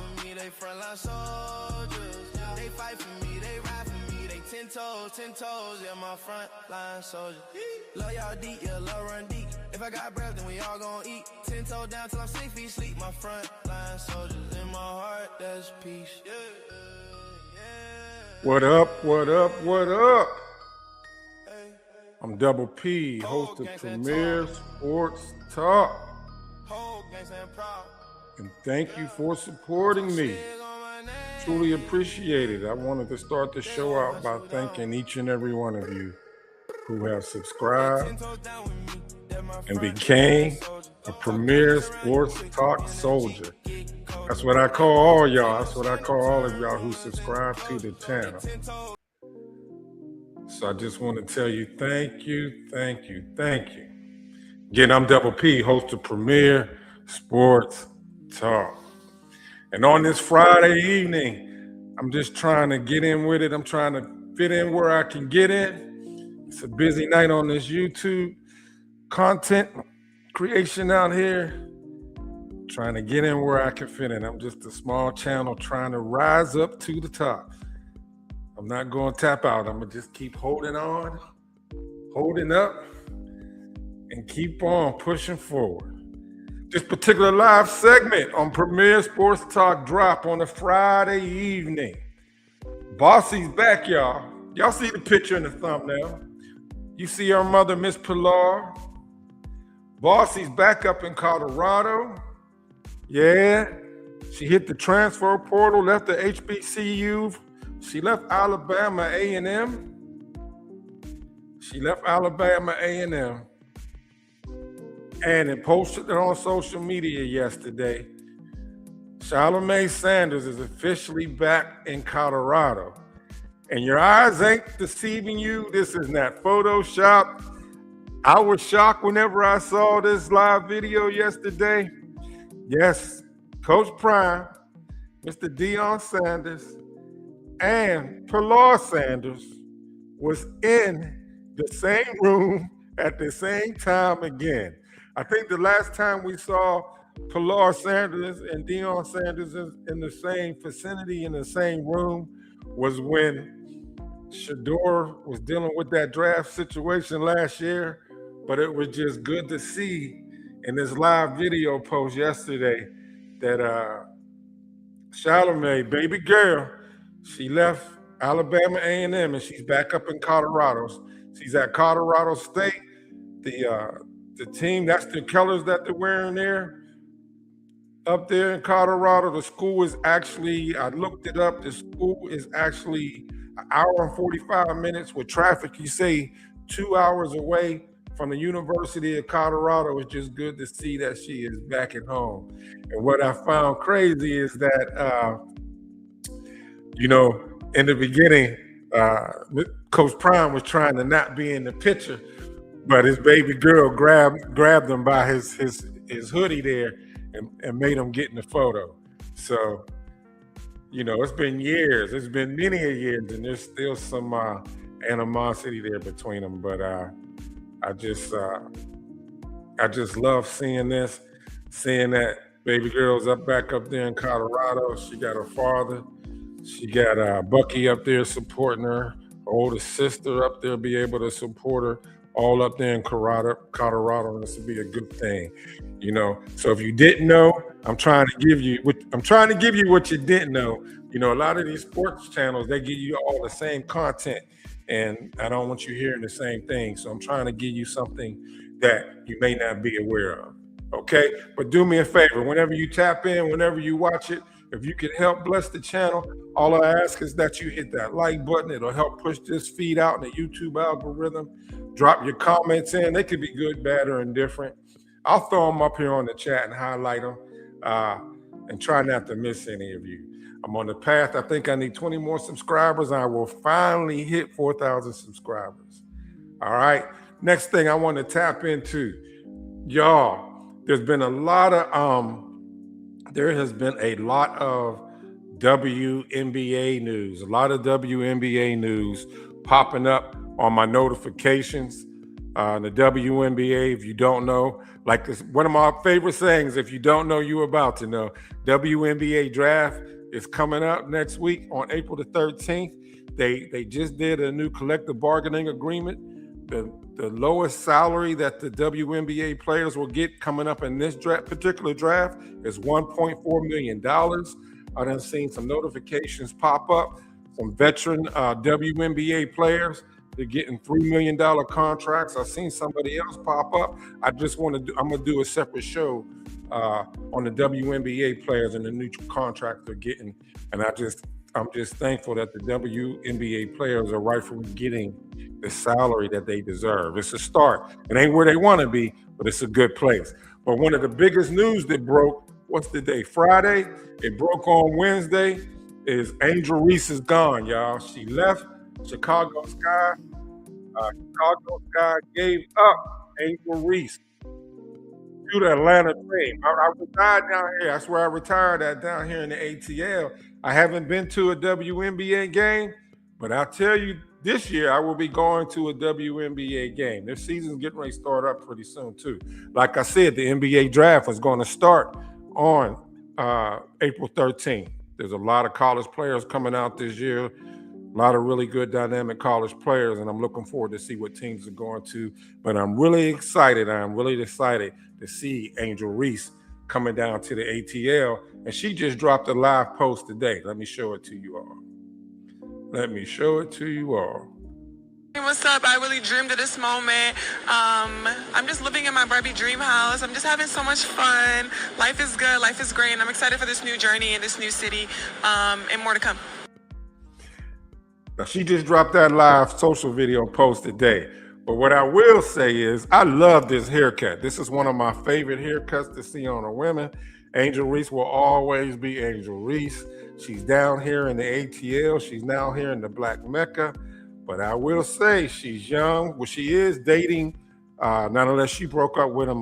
for me, they frontline soldiers. They fight for me, they ride for me, they 10 toes, yeah, my frontline soldiers. Love y'all deep, yeah, love run deep. If I got breath, then we all gon' eat. 10 toes down till I'm 6 feet sleep. My frontline soldiers, in my heart, there's peace. What up, what up, what up? I'm Double P, host of Premier Sports Talk. And thank you for supporting me. Truly appreciate it. I wanted to start the show out by thanking each and every one of you who have subscribed and became a Premier Sports Talk soldier. That's what I call all y'all. That's what I call all of y'all who subscribe to the channel. So I just want to tell you thank you, thank you, thank you. Again, I'm Double P, host of Premier Sports Talk. And on this Friday evening, I'm just trying to get in with it. I'm trying to fit in where I can get in. It's a busy night on this YouTube content creation out here. Trying to get in where I can fit in. I'm just a small channel trying to rise up to the top. I'm not going to tap out. I'm going to just keep holding on, holding up, and keep on pushing forward. This particular live segment on Premier Sports Talk drop on a Friday evening. Bossy's back, y'all. Y'all see the picture in the thumbnail. You see our mother, Miss Pilar. Bossy's back up in Colorado. Yeah, she hit the transfer portal, left the HBCU. She left Alabama A&M. She left Alabama A&M. And it posted it on social media yesterday. Shelomi Sanders is officially back in Colorado. And your eyes ain't deceiving you. This is not Photoshop. I was shocked whenever I saw this live video yesterday. Yes, Coach Prime, Mr. Deion Sanders, and Pilar Sanders was in the same room at the same time again. I think the last time we saw Pilar Sanders and Deion Sanders in the same vicinity, in the same room, was when Shedeur was dealing with that draft situation last year. But it was just good to see in this live video post yesterday that Shelomi, baby girl, she left Alabama A&M and she's back up in Colorado. She's at Colorado State. The team, that's the colors that they're wearing there. Up there in Colorado, the school is actually, I looked it up, the school is actually an hour and 45 minutes with traffic. You say 2 hours away from the University of Colorado. It's just good to see that she is back at home. And what I found crazy is that, in the beginning, Coach Prime was trying to not be in the picture, but his baby girl grabbed him by his hoodie there and made him get in the photo. So, it's been years. It's been many years, and there's still some animosity there between them. But I just love seeing this, seeing that baby girl's back up there in Colorado. She got her father. She got Bucky up there supporting her. Her older sister up there be able to support her. All up there in Colorado, and this would be a good thing, So if you didn't know, I'm trying to give you what you didn't know. A lot of these sports channels, they give you all the same content, and I don't want you hearing the same thing. So I'm trying to give you something that you may not be aware of. Okay, but do me a favor. Whenever you tap in, whenever you watch it, if you can help bless the channel, all I ask is that you hit that like button. It'll help push this feed out in the YouTube algorithm. Drop your comments in. They could be good, bad, or indifferent. I'll throw them up here on the chat and highlight them and try not to miss any of you. I'm on the path. I think I need 20 more subscribers. I will finally hit 4,000 subscribers. All right. Next thing I want to tap into, y'all, there has been a lot of WNBA news, popping up on my notifications. in the WNBA. If you don't know, like this, one of my favorite sayings, if you don't know, you're about to know. WNBA draft is coming up next week on April the 13th. They just did a new collective bargaining agreement. The lowest salary that the WNBA players will get coming up in this particular draft is $1.4 million. I done seen some notifications pop up. Some veteran WNBA players, they're getting $3 million contracts. I've seen somebody else pop up. I'm going to do a separate show on the WNBA players and the new contract they're getting. And I'm just thankful that the WNBA players are rightfully getting the salary that they deserve. It's a start. It ain't where they want to be, but it's a good place. But one of the biggest news that broke, what's the day? Friday. It broke on Wednesday. Is Angel Reese is gone, y'all. She left Chicago Sky. Chicago Sky gave up Angel Reese to the Atlanta Dream. I retired down here. That's where I retired at, down here in the ATL. I haven't been to a WNBA game, but I'll tell you, this year I will be going to a WNBA game. Their season's getting ready to start up pretty soon, too. Like I said, the NBA draft is going to start on April 13th. There's a lot of college players coming out this year, a lot of really good dynamic college players, and I'm looking forward to see what teams are going to. But I'm really excited. To see Angel Reese coming down to the ATL, and she just dropped a live post today. Let me show it to you all. Hey, what's up? I really dreamed of this moment. I'm just living in my Barbie dream house. I'm just having so much fun. Life is good. Life is great. And I'm excited for this new journey in this new city and more to come. Now, she just dropped that live social video post today. But what I will say is I love this haircut. This is one of my favorite haircuts to see on a woman. Angel Reese will always be Angel Reese. She's down here in the ATL. She's now here in the Black Mecca. But I will say she's young. Well, she is dating, not unless she broke up with him,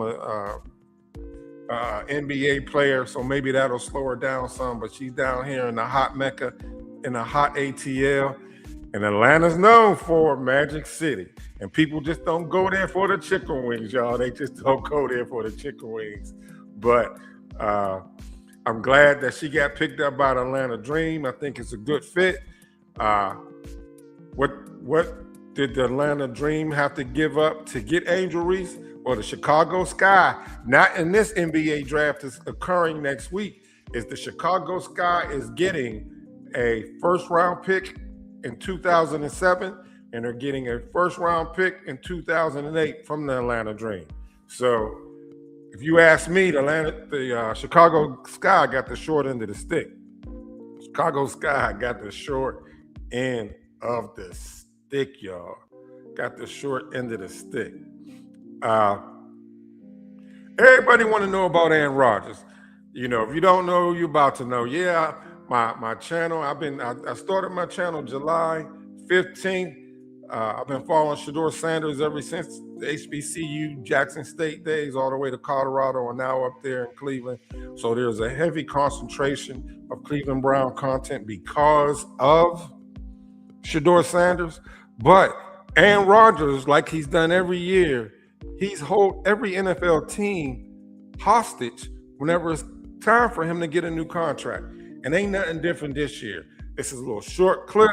NBA player. So maybe that'll slow her down some. But she's down here in the hot Mecca, in the hot ATL. And Atlanta's known for Magic City. And people just don't go there for the chicken wings, y'all. They just don't go there for the chicken wings. But I'm glad that she got picked up by the Atlanta Dream. I think it's a good fit. What did the Atlanta Dream have to give up to get Angel Reese? Well, the Chicago Sky, not in this NBA draft is occurring next week, is the Chicago Sky is getting a first-round pick in 2007, and they're getting a first-round pick in 2008 from the Atlanta Dream. So if you ask me, the Chicago Sky got the short end of the stick. Chicago Sky got the short end of the stick, y'all. Got the short end of the stick. Everybody want to know about Aaron Rodgers. You know, if you don't know, you're about to know. Yeah, my channel, I started my channel July 15th. I've been following Shedeur Sanders ever since the HBCU Jackson State days, all the way to Colorado, and now up there in Cleveland. So there's a heavy concentration of Cleveland Brown content because of Shedeur Sanders. But Aaron Rodgers, like he's done every year, he's hold every NFL team hostage whenever it's time for him to get a new contract. And ain't nothing different this year. This is a little short clip.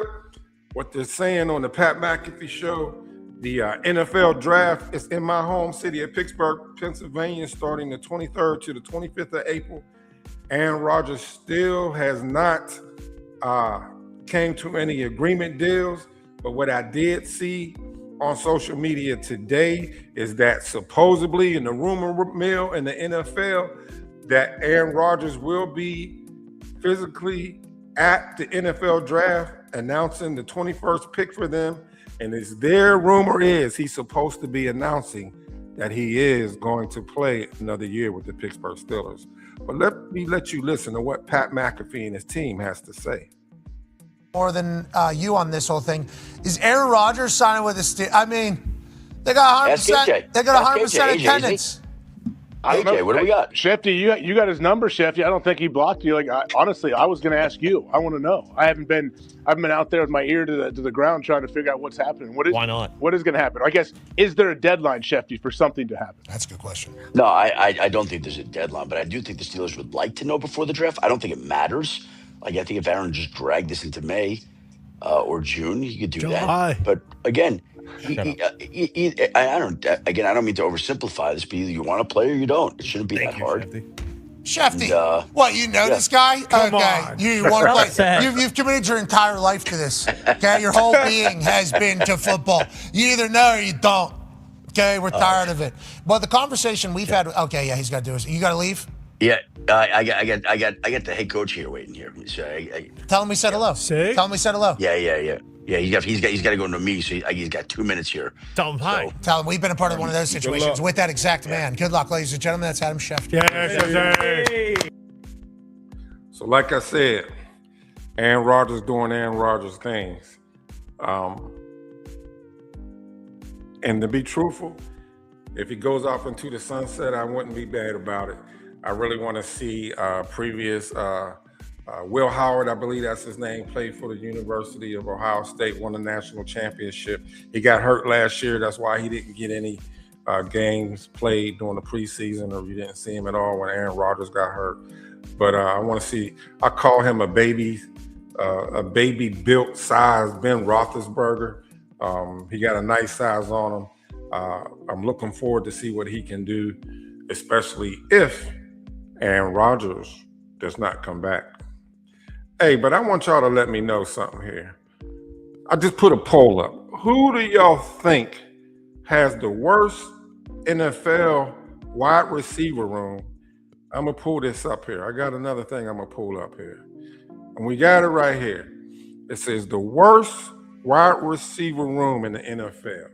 What they're saying on the Pat McAfee show, the NFL draft is in my home city of Pittsburgh, Pennsylvania, starting the 23rd to the 25th of April. Aaron Rodgers still has not came to any agreement deals. But what I did see on social media today is that supposedly in the rumor mill in the NFL that Aaron Rodgers will be physically at the NFL draft announcing the 21st pick for them. And it's their rumor is he's supposed to be announcing that he is going to play another year with the Pittsburgh Steelers. But let me let you listen to what Pat McAfee and his team has to say. More than you on this whole thing. Is Aaron Rodgers signing with the Steelers? I mean, they got 100%. They got 100% attendance. I don't know. AJ, what do we got? Shefty, you got his number, Shefty. I don't think he blocked you. Like, honestly, I was going to ask you. I want to know. I've been out there with my ear to the ground trying to figure out what's happening. Why not? What is going to happen? I guess, is there a deadline, Shefty, for something to happen? That's a good question. No, I don't think there's a deadline, but I do think the Steelers would like to know before the draft. I don't think it matters. Like, I think if Aaron just dragged this into May or June, he could do July. that. But again, I don't mean to oversimplify this, but either you want to play or you don't. It shouldn't be that hard. Shefty, what, you know this guy? Come on. You want to play? You've committed your entire life to this. Okay, your whole being has been to football. You either know or you don't. Okay, we're tired of it. But the conversation we've had. Okay, yeah, he's got to do it. You got to leave. Yeah, I got the head coach here waiting here. So Tell him we said hello. See? Tell him we said hello. Yeah. He's got to go to me, so he's got 2 minutes here. Tell him hi. Tell him we've been a part of one of those situations with that exact man. Good luck, ladies and gentlemen. That's Adam Schefter. Yes. So like I said, Aaron Rodgers doing Aaron Rodgers things. And to be truthful, if he goes off into the sunset, I wouldn't be bad about it. I really want to see previous Will Howard, I believe that's his name, played for the University of Ohio State, won the national championship. He got hurt last year. That's why he didn't get any games played during the preseason, or you didn't see him at all when Aaron Rodgers got hurt. But I want to see, I call him a baby built size Ben Roethlisberger. He got a nice size on him. I'm looking forward to see what he can do, especially if Aaron Rodgers does not come back. Hey, but I want y'all to let me know something here. I just put a poll up. Who do y'all think has the worst NFL wide receiver room? I'm going to pull this up here. I got another thing I'm going to pull up here. And we got it right here. It says the worst wide receiver room in the NFL.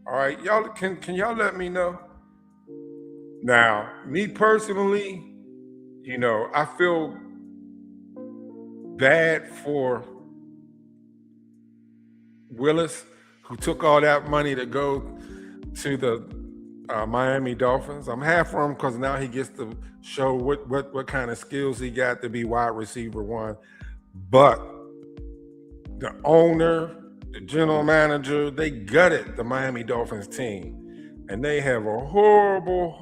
All right, y'all, can y'all let me know? Now, me personally, you know, I feel bad for Willis, who took all that money to go to the Miami Dolphins. I'm happy for him because now he gets to show what kind of skills he got to be wide receiver one. But the owner, the general manager, they gutted the Miami Dolphins team. And they have a horrible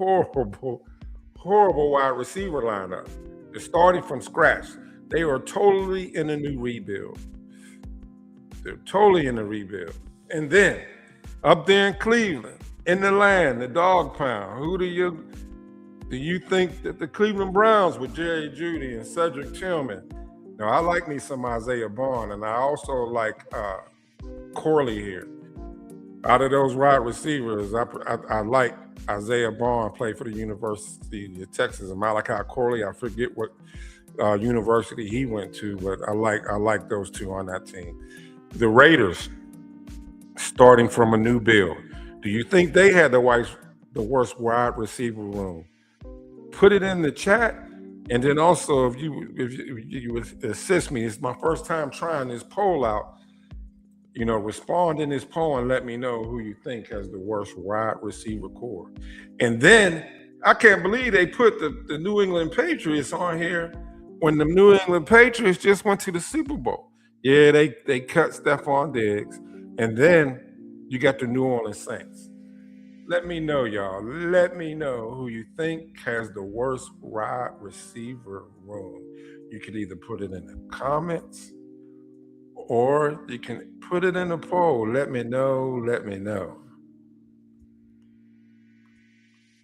wide receiver lineup. They're starting from scratch. They are totally in a new rebuild. They're totally in a rebuild. And then up there in Cleveland, in the land, the dog pound, who do you think that the Cleveland Browns with Jerry Jeudy and Cedric Tillman? Now, I like me some Isaiah Bond, and I also like Corley here. Out of those wide receivers, I like Isaiah Bond, played for the University of Texas, and Malachi Corley, I forget what university he went to, but I like those two on that team. The Raiders, starting from a new build. Do you think they had the worst wide receiver room? Put it in the chat, and then also if you would assist me, it's my first time trying this poll out. You know, respond in this poll and let me know who you think has the worst wide receiver core. And then I can't believe they put the New England Patriots on here when the New England Patriots just went to the Super Bowl. Yeah, they cut Stephon Diggs. And then you got the New Orleans Saints. Let me know, y'all. Let me know who you think has the worst wide receiver room. You could either put it in the comments or you can put it in a poll. Let me know. Let me know.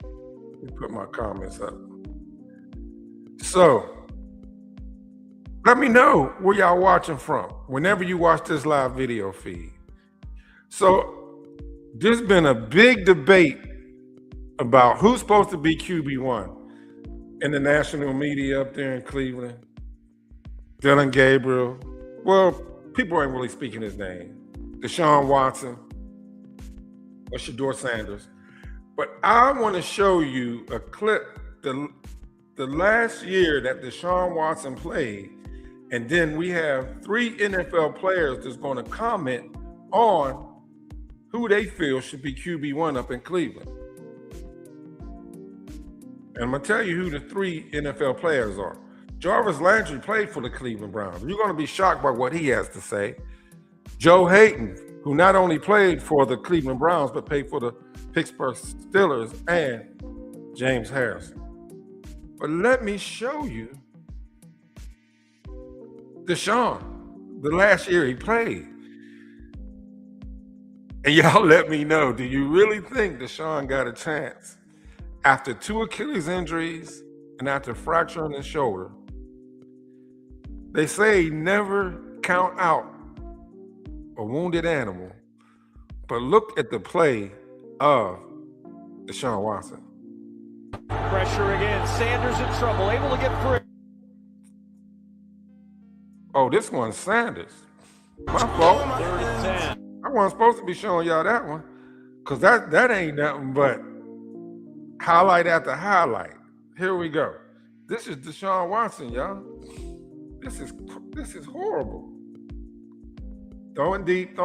Let me put my comments up. So, let me know where y'all watching from whenever you watch this live video feed. So, there's been a big debate about who's supposed to be QB1 in the national media up there in Cleveland. Dylan Gabriel. Well, people ain't really speaking his name. Deshaun Watson or Shedeur Sanders. But I want to show you a clip the last year that Deshaun Watson played, and then we have 3 NFL players that's going to comment on who they feel should be QB1 up in Cleveland. And I'm going to tell you who the 3 NFL players are. Jarvis Landry played for the Cleveland Browns. You're going to be shocked by what he has to say. Joe Hayden, who not only played for the Cleveland Browns, but played for the Pittsburgh Steelers, and James Harrison. But let me show you Deshaun, the last year he played. And y'all let me know, do you really think Deshaun got a chance after 2 Achilles injuries and after fracturing his shoulder? They say never count out a wounded animal, but look at the play of Deshaun Watson. Pressure again, Sanders in trouble, able to get free. Oh, this one's Sanders. My fault. 3rd and 10. I wasn't supposed to be showing y'all that one, because that ain't nothing but highlight after highlight. Here we go. This is Deshaun Watson, y'all. This is horrible. Throwing deep,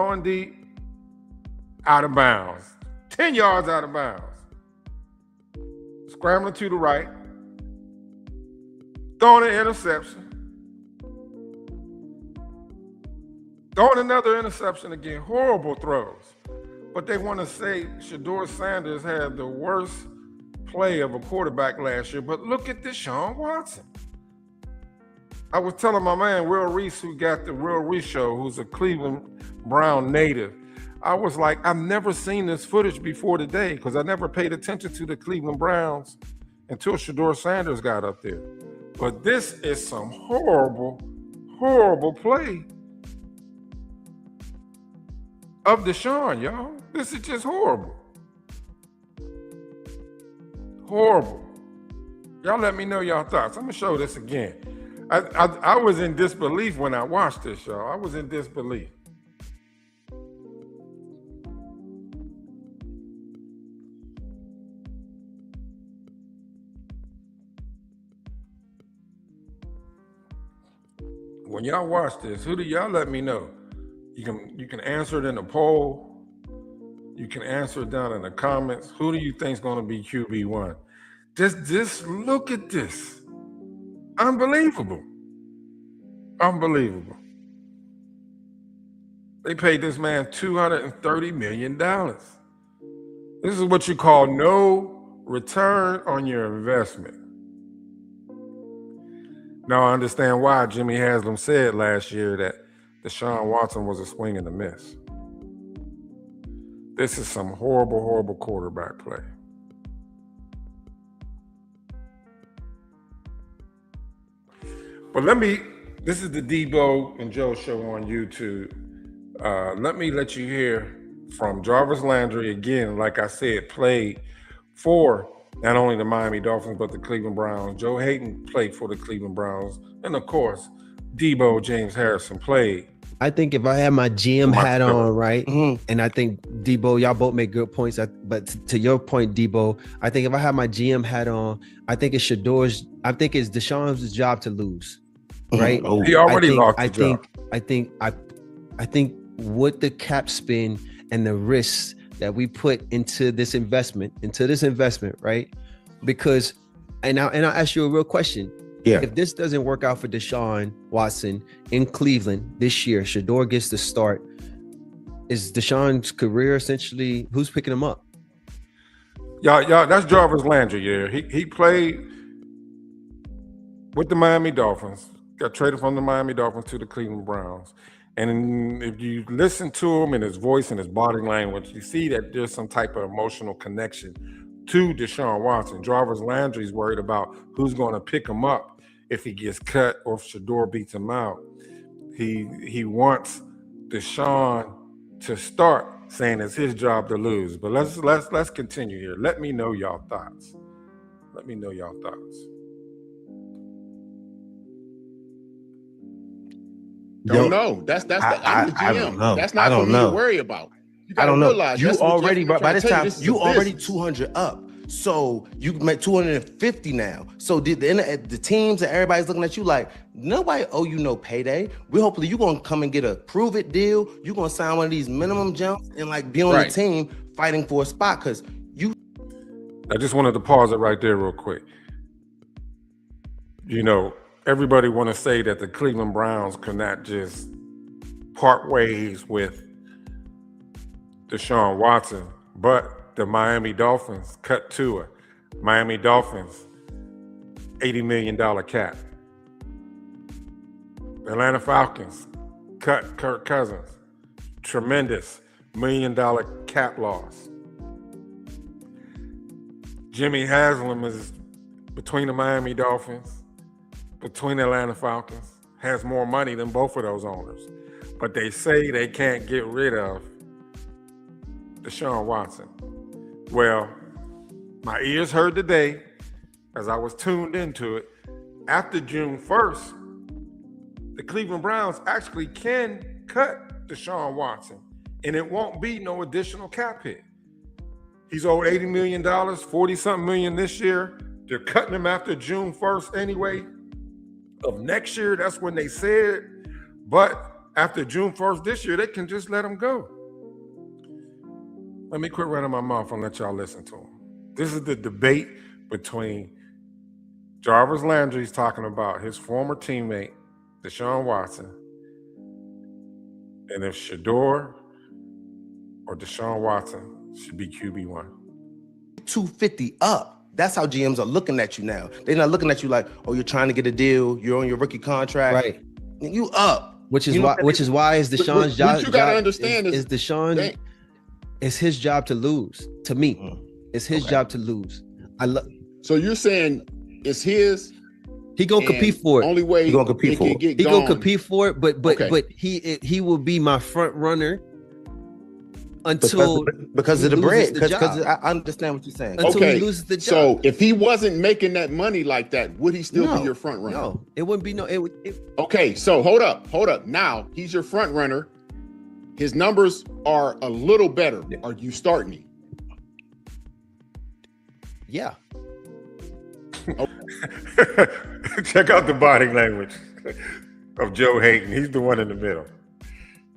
out of bounds. 10 yards out of bounds. Scrambling to the right. Throwing an interception. Throwing another interception again. Horrible throws. But they want to say Shedeur Sanders had the worst play of a quarterback last year. But look at Deshaun Watson. I was telling my man, REESE, who got the REESE show, who's a Cleveland Brown native. I was like, I've never seen this footage before today, because I never paid attention to the Cleveland Browns until Shedeur Sanders got up there. But this is some horrible, horrible play of Deshaun, y'all. This is just horrible. Horrible. Y'all let me know y'all thoughts. I'm gonna show this again. I was in disbelief when I watched this, y'all. I was in disbelief. When y'all watch this, who do y'all let me know? You can answer it in the poll. You can answer it down in the comments. Who do you think is going to be QB1? Just look at this. Unbelievable. Unbelievable. They paid this man $230 million. This is what you call no return on your investment. Now I understand why Jimmy Haslam said last year that Deshaun Watson was a swing and a miss. This is some horrible, horrible quarterback play. But this is the Debo and Joe show on YouTube. Let me let you hear from Jarvis Landry again, like I said, played for not only the Miami Dolphins, but the Cleveland Browns. Joe Hayden played for the Cleveland Browns. And of course, Debo James Harrison played. I think if I had my GM hat on, right, and I think Debo, y'all both make good points. But to your point, Debo, I think if I have my GM hat on, I think it's Deshaun's job to lose, right? He already lost the job. I think with the cap spin and the risks that we put into this investment, right? Because, and I'll ask you a real question. Yeah. If this doesn't work out for Deshaun Watson in Cleveland this year, Shedeur gets the start. Is Deshaun's career essentially, who's picking him up? Y'all, that's Jarvis Landry, yeah. He played with the Miami Dolphins, got traded from the Miami Dolphins to the Cleveland Browns. And if you listen to him and his voice and his body language, you see that there's some type of emotional connection to Deshaun Watson. Jarvis Landry's worried about who's going to pick him up if he gets cut or if Shedeur beats him out. He wants Deshaun to start, saying it's his job to lose. But let's continue here. Let me know y'all thoughts. Let me know y'all thoughts. Don't know. I'm the GM. That's not for me to worry about. I don't know. You already, by this time, you already 200 up. So you make 250 now. So the teams and everybody's looking at you like, nobody owe you no payday. Hopefully you're going to come and get a prove it deal. You're going to sign one of these minimum jumps and like be on the team fighting for a spot because you. I just wanted to pause it right there real quick. you know, everybody want to say that the Cleveland Browns cannot just part ways with Deshaun Watson, but the Miami Dolphins cut Tua. Miami Dolphins, $80 million cap. The Atlanta Falcons cut Kirk Cousins. Tremendous $1 million cap loss. Jimmy Haslam is between the Miami Dolphins, between the Atlanta Falcons, has more money than both of those owners. But they say they can't get rid of Deshaun Watson. Well, my ears heard today, as I was tuned into it, after June 1st, the Cleveland Browns actually can cut Deshaun Watson, and it won't be no additional cap hit. He's owed $80 million, 40-something million this year. They're cutting him after June 1st anyway. Of next year, that's when they said. But after June 1st this year, they can just let him go. Let me quit running my mouth and let y'all listen to him. This is the debate between Jarvis Landry's talking about his former teammate, Deshaun Watson, and if Shedeur or Deshaun Watson should be QB1. 250 up. That's how GMs are looking at you now. They're not looking at you like, oh, you're trying to get a deal. You're on your rookie contract. Right. You up. Which is why is Deshaun's job. What you gotta understand is Deshaun. It's his job to lose. To me, it's his job to lose. So you're saying it's his. He gonna compete for it. Only way he gonna compete for it. He gonna compete for it. But he will be my front runner until because of the bread. Because I understand what you're saying. Until he loses the job. So if he wasn't making that money like that, would he still be your front runner? No, it wouldn't be. Okay, so hold up. Now he's your front runner. His numbers are a little better. Are you starting him? Yeah. Check out the body language of Joe Hayden. He's the one in the middle.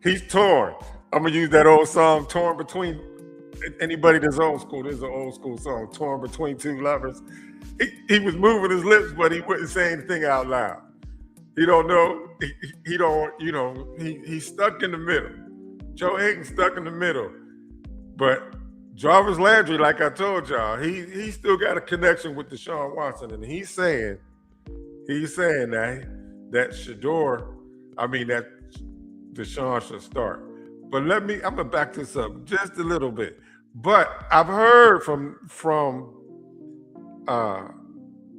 He's torn. I'm going to use that old song, Torn Between. Anybody that's old school, this is an old school song, Torn Between Two Lovers. He was moving his lips, but he wouldn't say anything out loud. He don't know. He don't, you know, he's stuck in the middle. Joe Hayden's stuck in the middle. But Jarvis Landry, like I told y'all, he still got a connection with Deshaun Watson, and he's saying that Deshaun should start. But I'm gonna back this up just a little bit. But I've heard from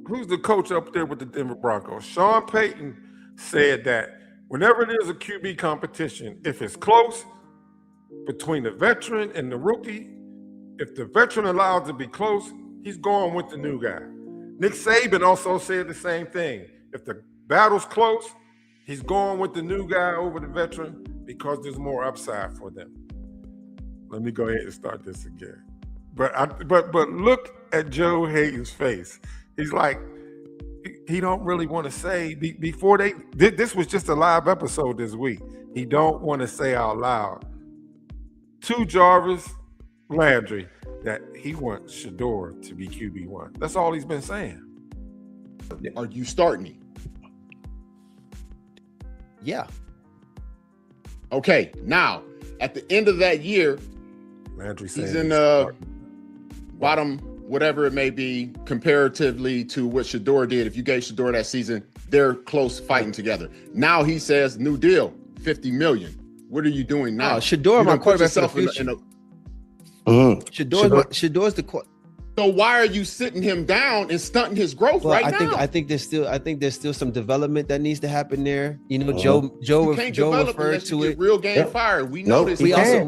who's the coach up there with the Denver Broncos? Sean Payton said that whenever there's a QB competition, if it's close between the veteran and the rookie, if the veteran allowed to be close, he's going with the new guy. Nick Saban also said the same thing. If the battle's close, he's going with the new guy over the veteran because there's more upside for them. Let me go ahead and start this again. But look at Joe Hayden's face. He's like, he don't really want to say before this was just a live episode this week. He don't want to say out loud to Jarvis Landry that he wants Shedeur to be QB1. That's all he's been saying. Are you starting him? Yeah. Okay, now at the end of that year, Landry he's in the bottom, whatever it may be, comparatively to what Shedeur did. If you gave Shedeur that season, they're close fighting together. Now he says, new deal, $50 million. What are you doing now? Shedeur, my quarterback for the future. Shedeur's the quarterback. So why are you sitting him down and stunting his growth now? I think there's still some development that needs to happen there. You know, Joe referred to it. Real game fire. We know this. We also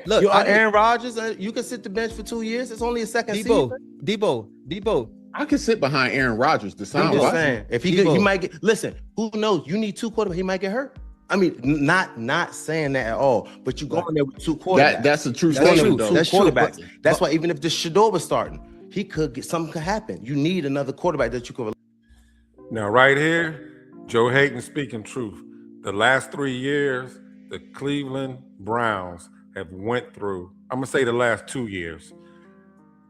look. You are Aaron Rodgers. You can sit the bench for 2 years. It's only a second season. Debo. I can sit behind Aaron Rodgers. I'm just saying, if he might get. Listen, who knows? You need two quarterbacks. He might get hurt. I mean, not saying that at all, but you go in there with two quarterbacks. That's a true statement, though. That's quarterbacks. That's why even if the Shedeur was starting, something could happen. You need another quarterback that you could. Now, right here, Joe Hayden speaking truth. The last 3 years, the Cleveland Browns have went through. I'm gonna say the last 2 years.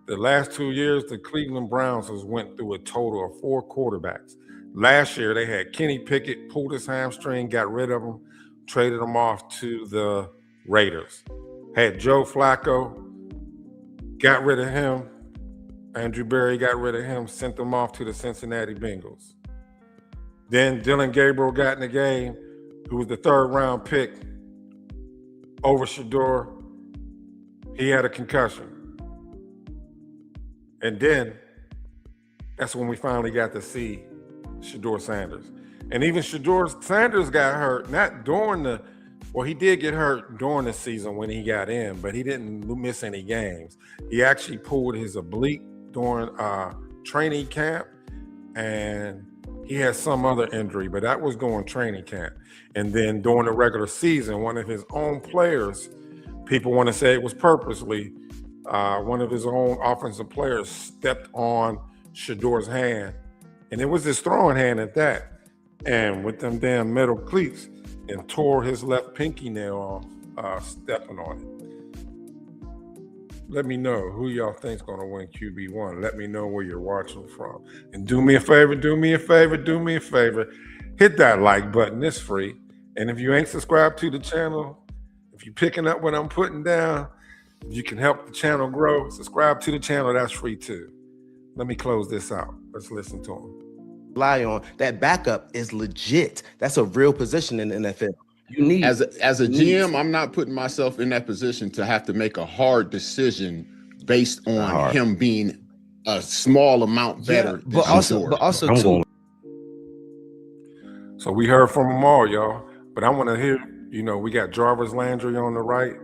The last 2 years, the Cleveland Browns has went through a total of 4 quarterbacks. Last year, they had Kenny Pickett, pulled his hamstring, got rid of him, traded him off to the Raiders. Had Joe Flacco, got rid of him. Andrew Berry got rid of him, sent him off to the Cincinnati Bengals. Then Dylan Gabriel got in the game, who was the 3rd-round pick over Shedeur. He had a concussion. And then that's when we finally got to see Shedeur Sanders. And even Shedeur Sanders got hurt, not during he did get hurt during the season when he got in, but he didn't miss any games. He actually pulled his oblique during training camp, and he had some other injury, but that was during training camp. And then during the regular season, one of his own players, people want to say it was purposely, one of his own offensive players stepped on Shedeur's hand, and it was his throwing hand at that, and with them damn metal cleats, and tore his left pinky nail off, stepping on it. Let me know who y'all think's gonna win QB1. Let me know where you're watching from. And do me a favor, hit that like button, it's free. And if you ain't subscribed to the channel, if you're picking up what I'm putting down, if you can help the channel grow, subscribe to the channel, that's free too. Let me close this out. Let's listen to him. Rely on that backup is legit. That's a real position in the NFL. You need as a GM, I'm not putting myself in that position to have to make a hard decision based on him being a small amount better. But also too. So we heard from them all, y'all. But I want to hear, we got Jarvis Landry on the right.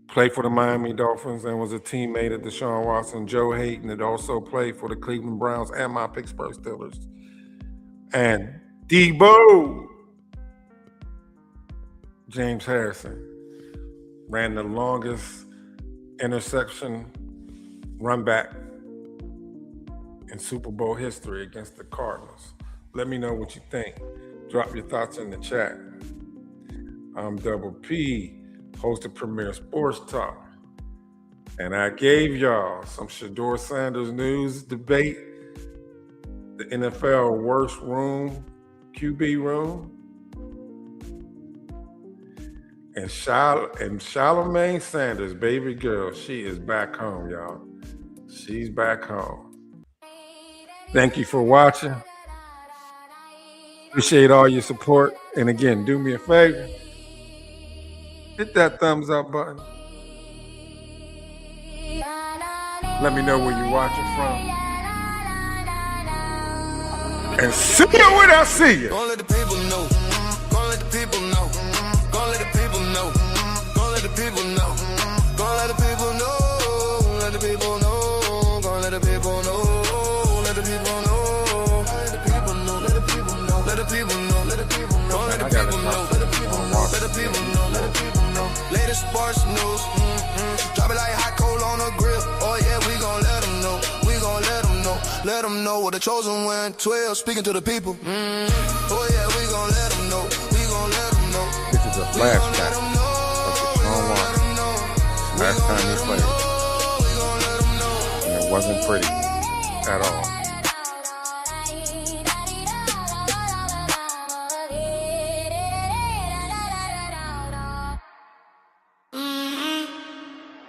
Played for the Miami Dolphins and was a teammate of Deshaun Watson. Joe Hayden had also played for the Cleveland Browns and my Pittsburgh Steelers. And Debo James Harrison ran the longest interception run back in Super Bowl history against the Cardinals. Let me know what you think. Drop your thoughts in the chat. I'm Double P, host of Premier Sports Talk. And I gave y'all some Shedeur Sanders news debate, the NFL worst room, QB room. And Shelomi Sanders, baby girl, she is back home, y'all. She's back home. Thank you for watching. Appreciate all your support. And again, do me a favor. Hit that thumbs up button. Let me know where you're watching from. And see you when I see you. Gonna let the people know. Gonna let the people know. Gonna let the people know. Gonna let the people know. Gonna let the people know. Let the people know. Gonna let the people know. Let the people know. Let the people know. Let the people know. Let the people know. Let the people know. Let the people know. Let the people know. Let the people know. Let the people know. Latest sports news. Drop it like hot coal on a grill. Oh yeah, we gon' let them know. We gon' let them know. Let them know what the chosen wearing 12, speaking to the people. Oh yeah, we gon' let them know. We gon' let them know. This is a flashback of Deshaun Watson. Last time he played. And it wasn't pretty at all.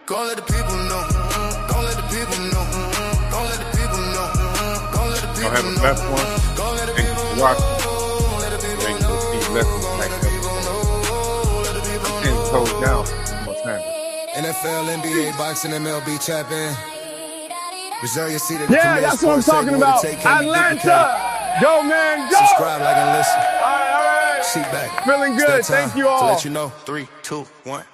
Gonna let the people know. Gonna let the people know. Gonna let the people know. Gonna let the people know. Have a best one. Gonna let the Thank you people for know. watching. Let the people Thank know. you for Steve Lessons next episode. I'm getting closed down. What's happening? NFL, NBA, boxing, MLB champion. Reserve your seat at the Yeah, Premier that's what I'm Sports talking segment about. where they take care of you, Atlanta. Go, man, go. Subscribe, like, and listen. All right. Seat back. Feeling good. It's that time Thank you all. to let you know. 3, 2, 1.